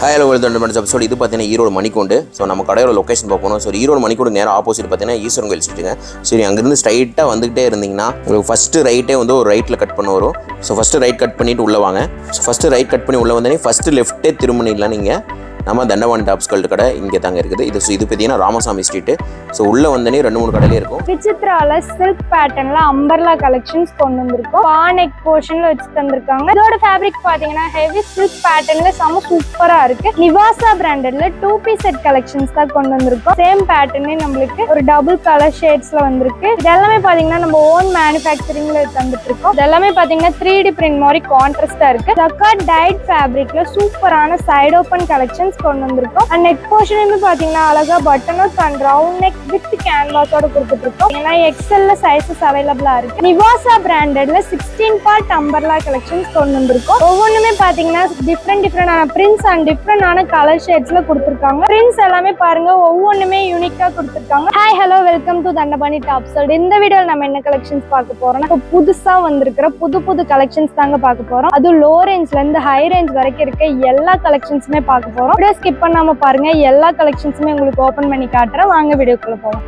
Hi hello welcome to episode. இது பார்த்தீங்கன்னா Erode மணிக்கூண்டு. So நம்ம கடையோட லொக்கேஷன் பார்க்கணும். ஸோ ஈரோடு மணிக்கூண்டு நேரம் ஆப்போசிட் பார்த்தீங்கன்னா ஈஸ்வரன் கோயில் ஸ்ட்ரீட்டுங்க. சரி, அங்கேருந்து ஸ்ட்ரைட்டாக வந்துகிட்டே இருந்தீங்கன்னா உங்களுக்கு ஃபஸ்ட்டு ரைட்டே வந்து ஒரு ரைட்டில் கட் பண்ண வரும். ஸோ ஃபஸ்ட்டு ரைட் கட் பண்ணிவிட்டு உள்ளே வாங்க. ஸோ ஃபஸ்ட்டு ரைட் கட் பண்ணி உள்ளே வந்தோடனே ஃபஸ்ட்டு லெஃப்ட்டே திரும்பினீங்களா நீங்கள் நம்ம தண்டவாணி டாப்ஸ்கல்ட் கடை இங்கே தாங்க இருக்குது. இது பார்த்தீங்கன்னா ராமசாமி ஸ்ட்ரீட்டு. ஸோ உள்ளே வந்தோடனே 2-3 கடையிலே இருக்கும். விசித்ரால சில்க் பேட்டர்ன்ல அம்பர்லா கலெக்ஷன்ஸ் கொண்டு வந்திருக்கோம். பானெக் போர்ஷன்ல வச்சு தந்திருக்காங்க. இதோட ஃபேப்ரிக் பாத்தீங்கன்னா ஹெவி சில்க் பேட்டர்ன்ல செம சூப்பரா இருக்கு. நிவாசா பிராண்டட்ல 2 பீஸ் செட் கலெக்ஷன்ஸ் தான் கொண்டு வந்திருக்கோம். சேம் பேட்டர்னே நம்மளுக்கு ஒரு டபுள் கலர் ஷேட்ஸ்ல வந்திருக்கு. இது எல்லாமே பாத்தீங்கன்னா நம்ம ஓன் மேனுஃபேக்சரிங்ல தந்துட்டு இருக்கோம். இது எல்லாமே பாத்தீங்கன்னா 3D பிரிண்ட் மாதிரி கான்ட்ராஸ்டா இருக்கு. ஜக்கார்ட் டைட் ஃபேப்ரிக்ல சூப்பரான சைடு ஓபன் கலெக்ஷன் கொண்டு வந்திருக்கோம். அண்ட் நெக் போர்ஷனுமே பாத்தீங்கன்னா அழகா button work and round neck with கேன்வாஸோட கொடுத்துட்டு இருக்கோம். ஏன்னா எக்ஸ்எல்ல சைஸஸ் அவைலபிளா இருக்கு. நிவாசா பிராண்டட்ல 16 பார்ட் அம்பர்லா கலெக்ஷன்ஸ் கொண்டு வந்திருக்கோம். ஒவ்வொன்றுமே பாத்தீங்கன்னா டிஃப்ரெண்டான பிரிண்ட்ஸ் அண்ட் டிஃப்ரெண்டான கலர் ஷேட்ஸ்ல கொடுத்துருக்காங்க. பிரிண்ட்ஸ் எல்லாமே பாருங்க ஒவ்வொன்றுமே யூனிக்கா கொடுத்துருக்காங்க. Hi hello welcome to Dhandapani டாப்ஸ்கல்ட். இந்த வீடியோல நம்ம என்ன கலெக்ஷன்ஸ் பார்க்க போறோம்னா புதுசா வந்திருக்கிற புது கலெக்ஷன்ஸ் தாங்க பார்க்க போறோம். அதுவும் லோ ரேஞ்ச்ல இருந்து ஹை ரேஞ்ச் வரைக்கும் இருக்க எல்லா கலெக்ஷன்ஸுமே பார்க்க போறோம். வீடியோ ஸ்கிப் பண்ணாம பாருங்க. எல்லா கலெக்ஷன்ஸுமே உங்களுக்கு ஓபன் பண்ணி காட்டுறேன். வாங்க வீடியோக்குள்ள போலாம்.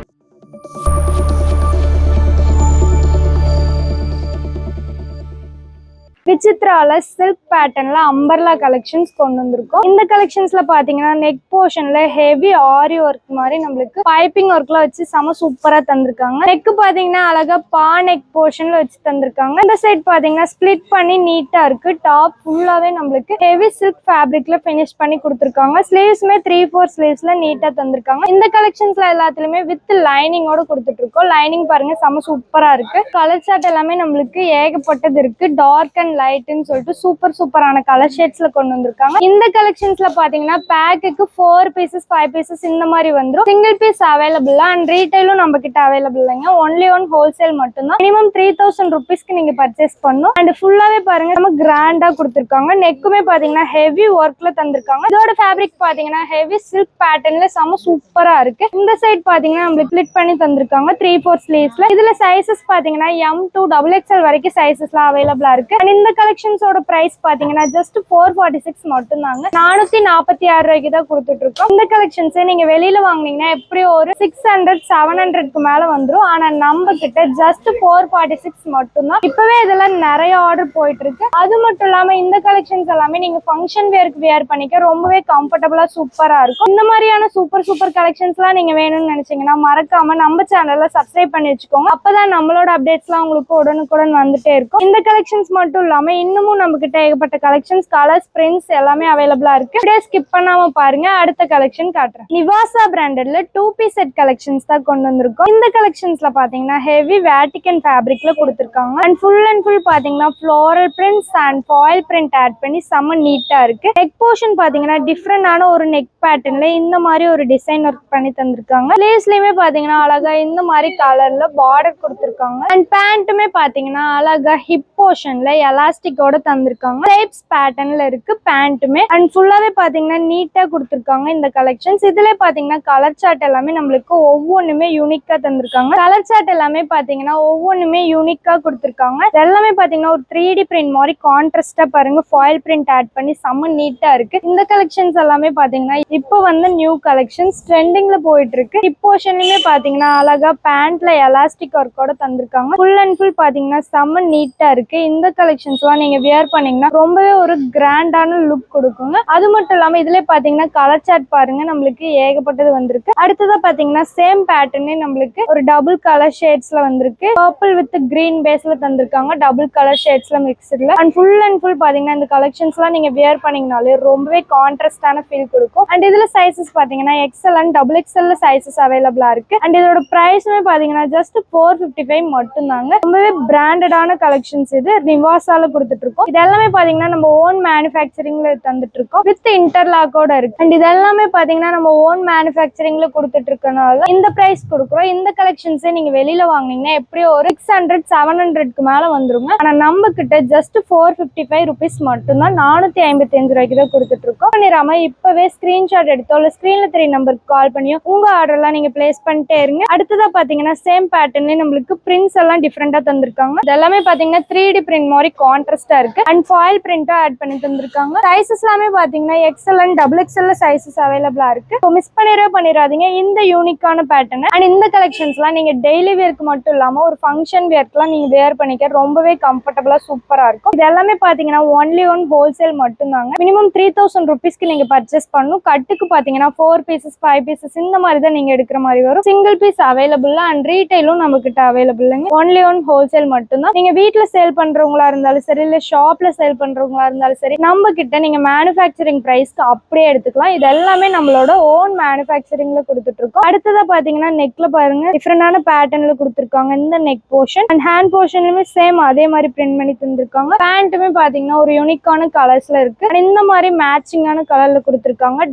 விசித்ரால சில்க் பேட்டர்ன்ல அம்பர்லா கலெக்ஷன்ஸ் கொண்டு வந்திருக்கோம். இந்த கலெக்ஷன்ஸ்ல பாத்தீங்கன்னா நெக் போர்ஷன்ல ஹெவி ஆரி ஒர்க் மாதிரி நம்மளுக்கு பைப்பிங் ஒர்க்ல வச்சு செம சூப்பரா தந்திருக்காங்க. நெக் பாத்தீங்கன்னா அழகா நெக் போர்ஷன்ல வச்சு தந்திருக்காங்க. இந்த சைட் பாத்தீங்கன்னா ஸ்பிளிட் பண்ணி நீட்டா இருக்கு. டாப் ஃபுல்லாவே நம்மளுக்கு ஹெவி சில்க் ஃபேப்ரிக்ல பினிஷ் பண்ணி கொடுத்திருக்காங்க. ஸ்லீவ்ஸ்மே 3-4 ஸ்லீவ்ஸ்ல நீட்டா தந்திருக்காங்க. இந்த கலெக்ஷன்ஸ்ல எல்லாத்துலயுமே வித் லைனிங்கோட கொடுத்துட்டு இருக்கோம். லைனிங் பாருங்க செம சூப்பரா இருக்கு. கலர் சார்ட் எல்லாமே நம்மளுக்கு ஏகப்பட்டது இருக்கு. டார்க் அண்ட் லைட்னு சொல்லிட்டு சூப்பரான கலர் ஷேட்ஸ்ல கொண்டு வந்திருக்காங்க. இந்த கலெக்ஷன்ஸ்ல பாத்தீங்கன்னா பேக்குக்கு 4 பீசஸ் 5 பீசஸ் இந்த மாதிரி வந்துரும். சிங்கிள் பீஸ் அவைலபிள் அண்ட் ரீட்டைலும் நம்ம கிட்ட அவைலபிள் இல்லைங்க. ஒன்லி ஒன் ஹோல்சேல் மட்டும் தான். மினிமம் 3000 ருபீஸ்க்கு நீங்க பர்ச்சேஸ் பண்ணணும். அண்ட் ஃபுல்லாவே பாருங்க நம்ம கிராண்டா கொடுத்திருக்காங்க. நெக்குமே பாத்தீங்கன்னா ஹெவி ஒர்க்ல தந்திருக்காங்க. இதோட ஃபேப்ரிக் பாத்தீங்கன்னா ஹெவி சில்க் பேட்டர்ன்ல செம சூப்பரா இருக்கு. இந்த சைட் பாத்தீங்கன்னா நம்மளுக்கு ஸ்பிளிட் பண்ணி தந்திருக்காங்க 3-4 ஸ்லீவ்ஸ்ல. இதுல சைசஸ் பாத்தீங்கன்னா M to XXL வரைக்கும் சைசஸ்ல அவைலபிளா இருக்கு. அண்ட் இந்த கலெக்ஷன்ஸோட பிரைஸ் பாத்தீங்கன்னா ஜஸ்ட் 446 மட்டும் தாங்க. 446 ரூபாய்க்கு தான் கொடுத்துட்டு இருக்கோம். இந்த கலெக்ஷன்ஸ் நீங்க வெளியில வாங்குனீங்கன்னா எப்படியும் ஒரு 600-700க்கு மேல வந்துரும். ஆனா நம்ம கிட்ட ஜஸ்ட் 446 மட்டும் தான். இப்பவே இதெல்லாம் நிறைய ஆர்டர் போயிட்டு இருக்கு. அது மட்டும் இல்லாம இந்த கலெக்ஷன்ஸ் எல்லாமே நீங்க ஃபங்க்ஷன் வேருக்கு வியர் பண்ணிக்க ரொம்பவே கம்ஃபர்டபுளா சூப்பரா இருக்கும். இந்த மாதிரியான சூப்பர் கலெக்ஷன்ஸ் எல்லாம் நீங்க வேணும்னு நினைச்சீங்கன்னா மறக்காம நம்ம சேனல்ல சப்ஸ்கிரைப் பண்ணி வச்சுக்கோங்க. அப்பதான் நம்மளோட அப்டேட்ஸ் எல்லாம் உங்களுக்கு உடனுக்குடன் வந்துட்டே இருக்கும். இந்த கலெக்ஷன்ஸ் மட்டும் இல்லாம இன்னமும் நம்ம கிட்ட ஏகப்பட்ட கலெக்ஷன்ஸ் கலர்ஸ் பிரிண்ட்ஸ் எல்லாமே அவைலபிளா இருக்கு. வீடியோ ஸ்கிப் பண்ணாம பாருங்க. அடுத்த கலெக்ஷன் காட்டுறேன். நிவாசா பிராண்டட்ல 2 பீஸ் செட் கலெக்ஷன்ஸ் தான் கொண்டு வந்திருக்கோம். இந்த கலெக்ஷன்ஸ்ல பாத்தீங்கன்னா ஹெவி வேட்டிகன் ஃபேப்ரிக்ல கொடுத்திருக்காங்க. அண்ட் ஃபுல் பாத்தீங்கன்னா floral prints and foil print add பண்ணி செம்ம நீட்டா இருக்கு. நெக் போர்ஷன் பாத்தீங்கன்னா டிஃப்ரெண்டான ஒரு நெக் பேட்டர்ன்ல இந்த மாதிரி ஒரு டிசைன் ஒர்க் பண்ணி தந்திருக்காங்க. லேஸ்லயுமே பாத்தீங்கன்னா அழகா இந்த மாதிரி கலர்ல பார்டர் கொடுத்திருக்காங்க. அண்ட் பேண்ட்டுமே பாத்தீங்கன்னா அழகா ஹிப் போர்ஷன்ல எலாஸ்டிக்கோட தந்திருக்காங்க. டைப்ஸ் பேட்டர்ன்ல இருக்கு பேண்ட்டுமே. அண்ட் ஃபுல்லாவே பாத்தீங்கன்னா நீட்டா கொடுத்திருக்காங்க இந்த கலெக்ஷன்ஸ். இதுல பாத்தீங்கன்னா கலர் சார்ட் எல்லாமே நம்மளுக்கு ஒவ்வொன்றுமே யூனிக்கா தந்திருக்காங்க. கலர் சார்ட் எல்லாமே பாத்தீங்கன்னா ஒவ்வொன்றுமே யூனிக்கா கொடுத்திருக்காங்க. எல்லாமே பாத்தீங்கன்னா ஒரு 3D பிரிண்ட் மாதிரி கான்ட்ராஸ்டா பாருங்க ஃபாயில் பிரிண்ட் ஆட் பண்ணி செம்ம நீட்டா இருக்கு. இந்த கலெக்ஷன்ஸ் எல்லாமே பாத்தீங்கன்னா இப்போ வந்து நியூ கலெக்ஷன்ஸ் ட்ரெண்டிங்ல போயிட்டு இருக்கு. ஹிப் போர்ஷன்லயுமே பாத்தீங்கன்னா அழகா பேண்ட்ல எலாஸ்டிக் ஒர்க்கோட தந்திருக்காங்க. ஃபுல் பாத்தீங்கன்னா செம்ம நீட்டா இருக்கு. இந்த கலெக்ஷன்ஸ் நீங்க வியர் பண்ணீங்கன்னா ரொம்பவே ஒரு கிராண்டான லுக் கொடுக்குங்க. அது மட்டும் இல்லாம இதுல பாத்தீங்கன்னா கலர் சார்ட் பாருங்க நம்மளுக்கு ஏகப்பட்டது வந்திருக்கு. அடுத்ததா பாத்தீங்கன்னா சேம் பேட்டர்னே நம்மளுக்கு ஒரு டபுள் கலர் ஷேட்ஸ்ல வந்திருக்கு. பர்பிள் வித் கிரீன் பேஸ்ல தந்திருக்காங்க. டபுள் கலர் ஷேட்ஸ்ல மிக்ஸ்ட்ல. அண்ட் ஃபுல் பாத்தீங்கன்னா இந்த கலெக்ஷன்ஸ் எல்லாம் நீங்க வியர் பண்ணீங்கனாலே ரொம்பவே கான்ட்ராஸ்டான ஃபீல் கொடுக்கும். அண்ட் இதுல சைசஸ் பாத்தீங்கன்னா XL அண்ட் XXL சைசஸ் அவைலபிளா இருக்கு. அண்ட் இதோட பிரைஸ்மே பாத்தீங்கன்னா ஜஸ்ட் 455 மட்டும் தாங்க. ரொம்பவே பிராண்டடான கலெக்ஷன்ஸ் இது நிவாசால கொடுத்துட்டு இருக்கோம். இது எல்லாமே பாத்தீங்கன்னா நம்ம ஓன் மேனுஃபேக்சரிங்ல தந்துட்டு இருக்கோம். வித் இன்டர்லாக்கோட இருக்கு. அண்ட் இது எல்லாமே பாத்தீங்கன்னா நம்ம ஓன் மேனுஃபேக்சரிங்ல கொடுத்துட்டு இருக்கனால இந்த பிரைஸ் கொடுக்குறோம். இந்த கலெக்ஷன்ஸே நீங்க வெளியில வாங்குனீங்கன்னா எப்படியும் ஒரு 600-700க்கு மேல வந்துருங்க. ஆனா நம்ம கிட்ட ஜஸ்ட் 455 ருபீஸ் மட்டும் தான். 455 ரூபாய்க்கு தான் கொடுத்துட்டு இருக்கோம். பண்ணிராம இப்பவே ஸ்கிரீன்ஷாட் எடுத்தோ இல்ல ஸ்கிரீன்ல 3 நம்பருக்கு கால் பண்ணியோ உங்க ஆர்டர் எல்லாம் நீங்க பிளேஸ் பண்ணிட்டே இருங்க. அடுத்ததா பாத்தீங்கன்னா சேம் பேட்டர்ன்ல நம்மளுக்கு பிரிண்ட்ஸ் எல்லாம் டிஃப்ரெண்டா தந்திருக்காங்க. இது எல்லாமே பாத்தீங்கன்னா 3 3D பிரிண்ட் மாதிரி கான்ட்ராஸ்டா இருக்கு அண்ட் ஃபாயில் பிரிண்டா ஆட் பண்ணி தந்திருக்காங்க. சைஸஸ் எல்லாமே பாத்தீங்கன்னா XL and double XL sizes அவைலபிளா இருக்கு. ஸோ மிஸ் பண்ணிடாதீங்க இந்த யூனிக்கான பேட்டர்ன். அண்ட் இந்த கலெக்ஷன்ஸ்லாம் நீங்க டெய்லி வேர்க்கு மட்டும் இல்லாம ஒரு ஃபங்க்ஷன் வேர்க்குலாம் நீங்க வேர் பண்ணிக்க ரொம்பவே கம்ஃபர்டபுளா சூப்பரா இருக்கும். இது எல்லாமே பாத்தீங்கன்னா ஒன்லி ஒன் ஹோல்சேல் மட்டும்தாங்க. மினிமம் 3000 ருபீஸ்க்கு நீங்க பர்ச்சேஸ் பண்ணணும். கட்டுக்கு பாத்தீங்கன்னா 4 பீசஸ் 5 பீசஸ் இந்த மாதிரி தான் நீங்க எடுக்கிற மாதிரி வரும். சிங்கிள் பீஸ் அவைலபிள் அண்ட் ரீட்டைலும் நம்ம கிட்ட அவைலபிள். ஒன்லி ஒன் ஹோல்சேல் மட்டும்தான். நீங்க வீட்டுல சேல் பண்றவங்களா இருந்தாலும் சரி இல்ல ஷாப்ல சேல் பண்றவங்களா இருந்தாலும் சரி நம்ம கிட்ட நீங்க மேனுஃபேக்சரிங் பிரைஸ்க்கு அப்படியே எடுத்துக்கலாம். இது எல்லாமே நம்மளோட ஓன் மேனுஃபேக்சரிங்ல கொடுத்துட்டு இருக்கோம். அடுத்ததா பாத்தீங்கன்னா நெக்ல பாருங்க டிஃபரெண்டான பேட்டர்ன்ல கொடுத்துருக்காங்க. இந்த நெக் போர்ஷன் அண்ட் ஹேண்ட் போர்ஷன்லுமே சேம் அதே மாதிரி பிரிண்ட் பண்ணி தந்திருக்காங்க. பேண்ட்டுமே பாத்தீங்கன்னா ஒரு யூனிக்கான கலர்ஸ்ல இருக்கு. இந்த மாதிரி மேட்சிங்கான கலர்ல கொடுத்துருக்காங்க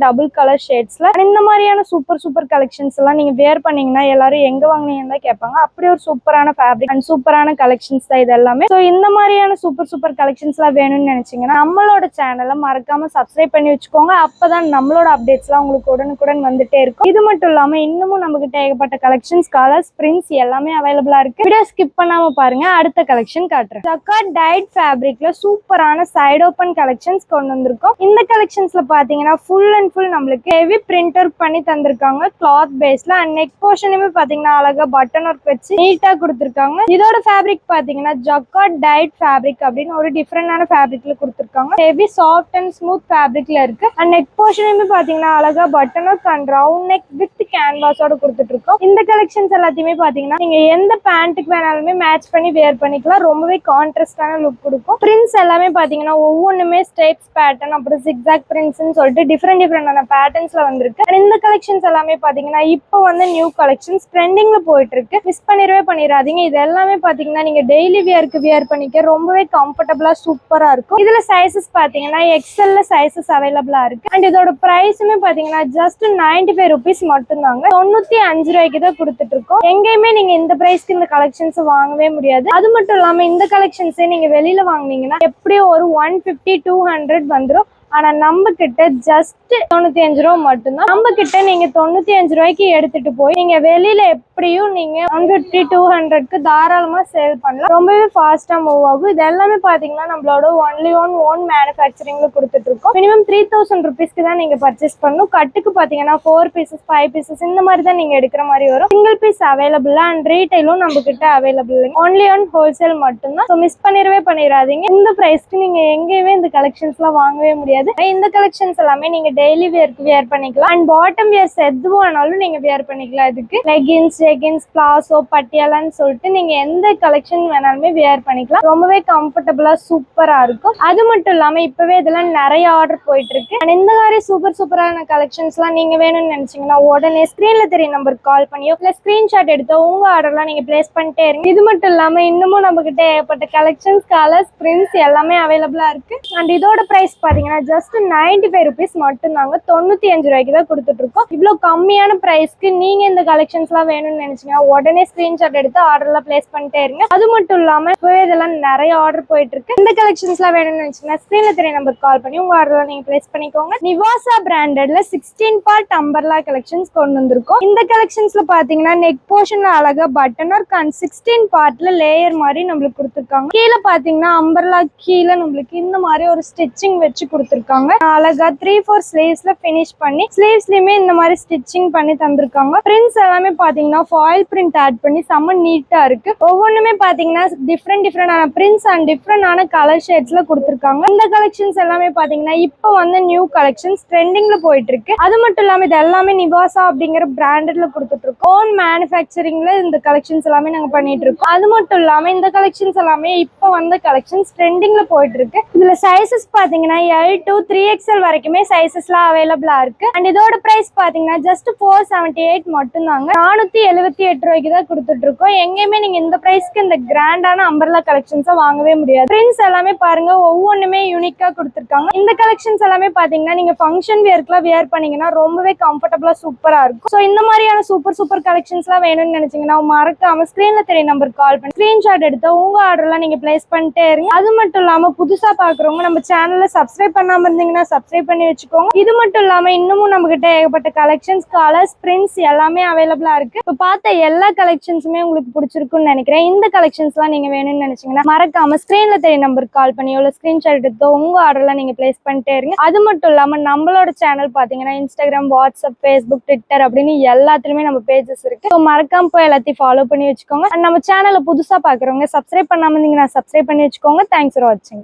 டபுள் கலர் ஷேட்ஸ்ல. இந்த மாதிரியான சூப்பர் கலெக்ஷன்ஸ் எல்லாம் நீங்க வேர் பண்ணீங்கன்னா எல்லாரும் எங்க வாங்குனீங்கன்னு தான் கேட்பாங்க. அப்படி ஒரு சூப்பரான ஃபேப்ரிக் அண்ட் சூப்பரான கலெக்ஷன்ஸ் தான் இது எல்லாமே. ஸோ இந்த மாதிரியான சூப்பர் கலெக்ஷன்ஸ் எல்லாம் வேணும்னு நினைச்சீங்கன்னா நம்மளோட சேனலை மறக்காம சப்ஸ்கிரைப் பண்ணி வச்சுக்கோங்க. அப்பதான் நம்மளோட அப்டேட்ஸ் எல்லாம் உங்களுக்கு உடனுக்குடன் வந்துட்டே இருக்கும். இது மட்டும் இல்லாம இன்னமும் நம்ம கிட்ட ஏகப்பட்ட கலெக்ஷன்ஸ் கலர்ஸ் பிரிண்ட்ஸ் எல்லாமே அவைலபிளா இருக்கு. வீடியோ ஸ்கிப் பண்ணாம பாருங்க. அடுத்த கலெக்ஷன் காட்டுறேன். ஜக்கார்ட் டைட் ஃபேப்ரிக்ல சூப்பரான சைடு ஓப்பன் கலெக்ஷன்ஸ் கொண்டு வந்திருக்கோம். இந்த கலெக்ஷன்ஸ்ல பாத்தீங்கன்னா ஃபுல் அண்ட் ஃபுல் நம்மளுக்கு ஹெவி பிரிண்டர் பண்ணி தந்திருக்காங்க கிளாத் பேஸ்ல. அண்ட் நெக் போர்ஷனுமே பாத்தீங்கன்னா அழகா பட்டன் ஒர்க் வச்சு நீட்டா கொடுத்திருக்காங்க. இதோட ஃபேப்ரிக் பாத்தீங்கன்னா ஜக்கார்ட் டைட் ஃபேப்ரிக் அப்படின்னு ஒரு டிஃபரெண்டான ஃபேப்ரிக்ல கொடுத்திருக்காங்க. ஹெவி சாஃப்ட் அண்ட் ஸ்மூத் ஃபேப்ரிக்ல இருக்கு. அண்ட் நெக் போர்ஷனுமே பாத்தீங்கன்னா அழகா button work and round neck with கேன்வாஸோட கொடுத்துட்டு இருக்கோம். இந்த கலெக்ஷன்ஸ் எல்லாத்தையுமே பாத்தீங்கன்னா நீங்க எந்த பேண்ட்டுக்கு வேணாலுமே மேட்ச் பண்ணி வேர் பண்ணிக்கலாம். ரொம்பவே கான்ட்ராஸ்டான லுக் கொடுக்கும். பிரிண்ட்ஸ் எல்லாமே பாத்தீங்கன்னா ஒவ்வொன்றுமே ஸ்டெப்ஸ் பேட்டர்ன் அப்புறம் ஜிக்ஸாக் பிரிண்ட்ஸ்னு சொல்லிட்டு டிஃப்ரெண்டான பேட்டர்ன்ஸ்ல வந்திருக்கு. அண்ட் இந்த கலெக்ஷன்ஸ் எல்லாமே பாத்தீங்கன்னா இப்போ வந்து நியூ கலெக்ஷன்ஸ் ட்ரெண்டிங்ல போயிட்டு இருக்கு. மிஸ் பண்ணிடாதீங்க. இது எல்லாமே பாத்தீங்கன்னா நீங்க டெய்லி வியருக்கு வியர் பண்ணிக்க ரொம்பவே கம்ஃபர்டபுளா சூப்பரா இருக்கும். இதுல சைஸஸ் பாத்தீங்கன்னா எக்ஸ்எல்ல சைஸஸ் அவைலபிளா இருக்கு. அண்ட் இதோட பிரைஸுமே பாத்தீங்கன்னா ஜஸ்ட் 95 ருபீஸ் மட்டும் தாங்க. 95 ரூபாய்க்கு தான் கொடுத்துட்டு இருக்கோம். எங்கேயுமே நீங்க இந்த பிரைஸ்க்கு இந்த கலெக்ஷன்ஸ் வாங்கவே முடியாது. அது மட்டும் இல்லாம இந்த கலெக்ஷன்ஸே நீங்க வெளியில வாங்குனீங்கன்னா எப்படியும் ஒரு 150-200 வந்துடும். ஆனா நம்ம கிட்ட ஜஸ்ட் 95 ரூபா மட்டும்தான். நம்ம கிட்ட நீங்க 95 ரூபாய்க்கு எடுத்துட்டு போய் நீங்க வெளியில எப்படியும் நீங்க 150-200க்கு தாராளமா சேல் பண்ணலாம். ரொம்பவே ஃபாஸ்டா மூவ் ஆகும். இது எல்லாமே பாத்தீங்கன்னா நம்மளோட ஒன்லி ஒன் ஓன் மேனுஃபேக்சரிங்ல கொடுத்துட்டு இருக்கோம். மினிமம் 3000 ருபீஸ்க்கு தான் நீங்க பர்ச்சேஸ் பண்ணணும். கட்டுக்கு பாத்தீங்கன்னா 4 பீசஸ் 5 பீசஸ் இந்த மாதிரி தான் நீங்க எடுக்கிற மாதிரி வரும். சிங்கிள் பீஸ் அவைலபிள் அண்ட் ரீட்டைலும் நம்ம கிட்ட அவைலபிள். ஒன்லி ஒன் ஹோல்சேல் மட்டும்தான். ஸோ மிஸ் பண்ணிடாதீங்க. இந்த பிரைஸ்க்கு நீங்க எங்கேயுமே இந்த கலெக்ஷன்ஸ் எல்லாம் வாங்கவே முடியாது. இந்த கலெக்ஷன்ஸ் எல்லாமே நீங்க டெய்லி வேர்க்கு வியர் பண்ணிக்கலாம். அண்ட் பாட்டம் வியர்ஸ் எதுவானாலும் நீங்க வியர் பண்ணிக்கலாம். இதுக்கு லெகின்ஸ் ஜெகின்ஸ் பிளாசோ பட்டியாலான்னு சொல்லிட்டு நீங்க எந்த கலெக்ஷன் வேணாலுமே வியர் பண்ணிக்கலாம். ரொம்பவே கம்ஃபர்டபுளா சூப்பரா இருக்கும். அது மட்டும் இல்லாம இப்பவே இதெல்லாம் நிறைய ஆர்டர் போயிட்டு இருக்கு. அண்ட் இந்த மாதிரி சூப்பரான கலெக்ஷன்ஸ் எல்லாம் நீங்க வேணும்னு நினைச்சீங்கன்னா உடனே ஸ்கிரீன்ல தெரிய நம்பருக்கு கால் பண்ணியோ இல்ல ஸ்கிரீன்ஷாட் எடுத்தோ உங்க ஆர்டர்லாம் நீங்க பிளேஸ் பண்ணிட்டே இருங்க. இது மட்டும் இல்லாம இன்னமும் நம்ம கிட்ட ஏகப்பட்ட கலெக்ஷன்ஸ் கலர்ஸ் பிரிண்ட்ஸ் எல்லாமே அவைலபிளா இருக்கு. அண்ட் இதோட பிரைஸ் பாத்தீங்கன்னா ஜஸ்ட் 95 ருபீஸ் மட்டும் தாங்க. 95 ரூபாய்க்கு தான் கொடுத்துட்டு இருக்கோம். இவ்வளவு கம்மியான பிரைஸ்க்கு நீங்க இந்த கலெக்ஷன்ஸ் எல்லாம் வேணும்னு நினைச்சீங்கன்னா உடனே ஸ்கிரீன்ஷாட் எடுத்து ஆர்டர்லாம் பிளேஸ் பண்ணிட்டே இருங்க. அது மட்டும் இல்லாம இப்பவே இதெல்லாம் நிறைய ஆர்டர் போயிட்டு இருக்கு. இந்த கலெக்ஷன்ஸ் எல்லாம் வேணும்னு நினைச்சீங்கன்னா ஸ்கிரீன்ல தெரிய நம்பருக்கு கால் பண்ணி உங்க ஆர்டர்லாம் நீங்க பிளேஸ் பண்ணிக்கோங்க. நிவாசா பிராண்டட்ல 16 பார்ட் அம்பர்லா கலெக்ஷன்ஸ் கொண்டு வந்திருக்கோம். இந்த கலெக்ஷன்ஸ்ல பாத்தீங்கன்னா நெக் போர்ஷன் அழகா பட்டன் ஒர்க் அண்ட் 16 பார்ட்ல லேயர் மாதிரி நம்மளுக்கு கொடுத்துருக்காங்க. கீழே பாத்தீங்கன்னா அம்பர்லா கீழே நம்மளுக்கு இந்த மாதிரி ஒரு ஸ்டிச்சிங் வச்சு கொடுத்துருக்காங்க. அழகா 3/4 ஸ்லீவ்ஸ்ல பினிஷ் பண்ணி ஸ்லீவ்ஸ்லயுமே இந்த மாதிரி ஸ்டிச்சிங் பண்ணி தந்திருக்காங்க. பிரிண்ட்ஸ் எல்லாமே பாத்தீங்கன்னா ஃபாயில் பிரிண்ட் ஆட் பண்ணி செம்ம நீட்டா இருக்கு. ஒவ்வொன்றுமே பாத்தீங்கன்னா டிஃப்ரெண்டான பிரிண்ட்ஸ் அண்ட் டிஃப்ரெண்டான கலர் ஷேட்ஸ்ல கொடுத்துருக்காங்க. இந்த கலெக்ஷன்ஸ் எல்லாமே பாத்தீங்கன்னா இப்போ வந்து நியூ கலெக்ஷன்ஸ் ட்ரெண்டிங்ல போயிட்டு இருக்கு. அது மட்டும் இல்லாம இது எல்லாமே நிவாசா அப்படிங்கிற பிராண்டட்ல கொடுத்துட்டு இருக்கோம். ஓன் மேனுஃபேக்சரிங்ல இந்த கலெக்ஷன்ஸ் எல்லாமே நாங்க பண்ணிட்டு இருக்கோம். அது மட்டும் இல்லாம இந்த கலெக்ஷன்ஸ் எல்லாமே இப்போ வந்த கலெக்ஷன்ஸ் ட்ரெண்டிங்ல போயிட்டு இருக்கு. இதுல சைசஸ் பாத்தீங்கன்னா L to 3XL வரைக்குமே சைசஸ்லாம் அவைலபிளா இருக்கு. அண்ட் இதோட பிரைஸ் பாத்தீங்கன்னா ஜஸ்ட் 478 மட்டும் தாங்க. 478 ரூபாய்க்கு தான் கொடுத்துட்டு இருக்கோம். எங்கேயுமே நீங்க இந்த பிரைஸ்க்கு இந்த கிராண்டான அம்பர்லா கலெக்ஷன்ஸை வாங்கவே முடியாது. பிரிண்ட்ஸ் எல்லாமே பாருங்க ஒவ்வொன்றுமே யூனிக்கா கொடுத்துருக்காங்க. இந்த கலெக்ஷன்ஸ் எல்லாமே பாத்தீங்கன்னா நீங்க ஃபங்க்ஷன் வேர்க்குலாம் வியர் பண்ணீங்கன்னா ரொம்பவே கம்ஃபர்டபுளா சூப்பரா இருக்கும். ஸோ இந்த மாதிரியான சூப்பர் கலெக்ஷன்ஸ் எல்லாம் வேணும்னு நினைச்சீங்கன்னா மறக்காம ஸ்கிரீன்ல தெரிய நம்பருக்கு கால் பண்ணி ஸ்கிரீன்ஷாட் எடுத்து உங்க ஆர்டர்லாம் நீங்க பிளேஸ் பண்ணிட்டே இருங்க. அது மட்டும் இல்லாம புதுசா பாக்குறவங்க நம்ம சேனல்ல சப்ஸ்கிரைப் பண்ண பண்ணாம இருந்தீங்கன்னா சப்ஸ்கிரைப் பண்ணி வச்சுக்கோங்க. இது மட்டும் இல்லாம இன்னமும் நம்ம கிட்ட ஏகப்பட்ட கலெக்ஷன்ஸ், கலர்ஸ், பிரிண்ட்ஸ் எல்லாமே அவைலபிளா இருக்கு. இப்போ பார்த்த எல்லா கலெக்ஷன்ஸுமே உங்களுக்கு பிடிச்சிருக்குன்னு நினைக்கிறேன். இந்த கலெக்ஷன்ஸ்லாம் நீங்க வேணும்னு நினைச்சீங்கன்னா மறக்காம ஸ்கிரீன்ல தெரிய நம்பருக்கு கால் பண்ணி எவ்வளவு ஸ்கிரீன்ஷாட் எடுத்தோ உங்க ஆர்டர்ல நீங்க பிளேஸ் பண்ணிட்டே இருங்க. அது மட்டும் இல்லாம நம்மளோட சேனல் பாத்தீங்கன்னா இன்ஸ்டாகிராம், வாட்ஸ்அப், ஃபேஸ்புக், ட்விட்டர் அப்படின்னு எல்லாத்துலயுமே நம்ம பேஜஸ் இருக்கு. ஸோ மறக்காம போய் எல்லாத்தையும் ஃபாலோ பண்ணி வச்சுக்கோங்க. அண்ட் நம்ம சேனலை புதுசா பாக்குறவங்க சப்ஸ்கிரைப் பண்ணாம இருந்தீங்கன்னா சப்ஸ்கிரைப் பண்ணி வச்சுக்கோங்க. தேங்க்ஸ் ஃபார் வாட்சிங்.